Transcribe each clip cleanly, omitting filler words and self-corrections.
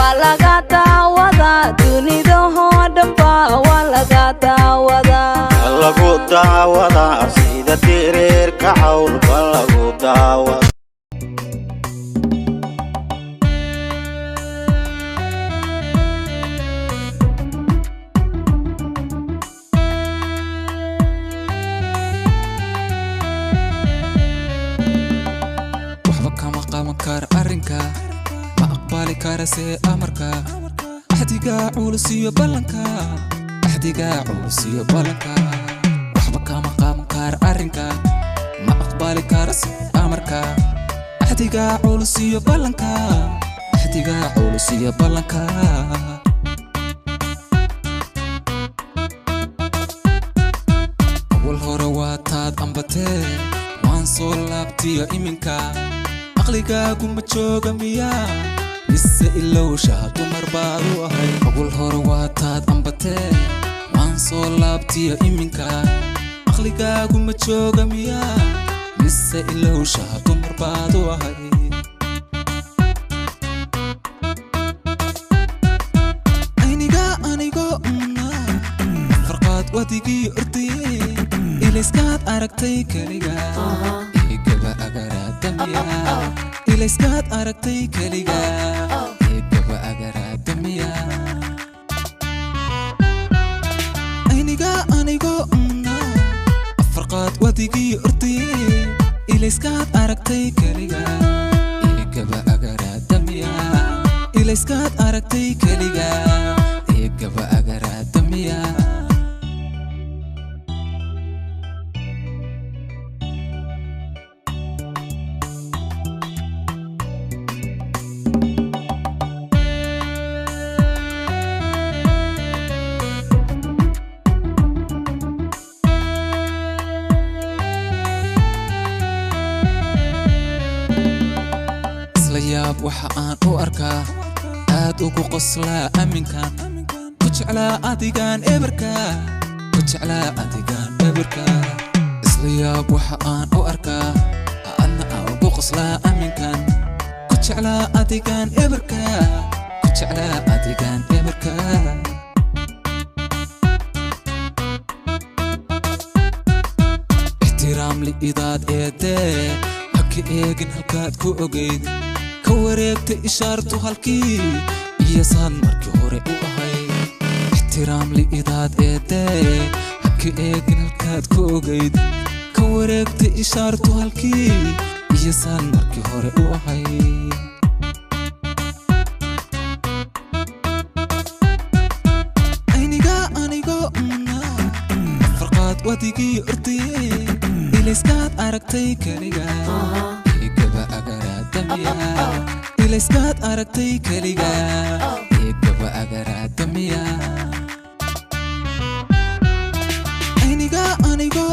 walaga daawada dunida oo dhanba walaga daawada sida tireerka cawlba lagu daawada arrinka ma aqbali kara see amarka ahdiga culsiyo ballanka waxba kama qaban kara arrinka ma aqbali kara see amarka ahdiga culsiyo ballanka awal hore waa taad ambatee waan soo laabtiyo iminka aqligaagu ma jooga miyaa mise ilowsha dumar baad u ahay awal hore waa taad ambatee waan soo laabtiyo iminka aqligaagu ma jooga miyaa mise ilowsha dumar baad u ahay anigo farqaad wadigii ordiyey ilayskaad aragtay keliga ilayskaad aragtay keliga eegaba agaraadamiya anigo afarqaad wadigii ordiyey ilayskaad aragtay keliga eegaba agaraadamiya ilayskaad aragtay keliga eegaba agaraadamiya yaab waxa aan u arkaa aad ugu qoslaa aminkan ku jeclaa adigaan eberka isla yaab waxa aan u arkaa aadna aan ugu qoslaa aminkan ku jeclaa adigaan eberka ixtiraam li'idaad eedee haka eegin halkaad ku ogeyd ka wareegta ishaartu halkii iyo saan markii hore u ahay ixtiraam li'idaad eedee haka eegin halkaad ku ogeyd ka wareegta ishaartu halkii iyo saan markii hore u ahay anigo farqaad wadigii ordiyey ilayskaad aragtay keliga ilayskaad aragtay keliga eegaba agaraadamiya anigo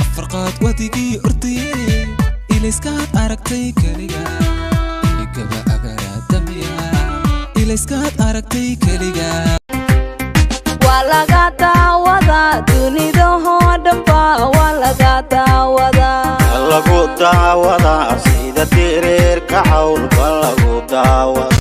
afarqaad wadigii ordiyey ilayskaad aragtay keliga eegaba agaraadamiya ilayskaad aragtay keliga walaga daawada dunida oo dhanba walaga daawada sida tireerka cawlba lagu daawada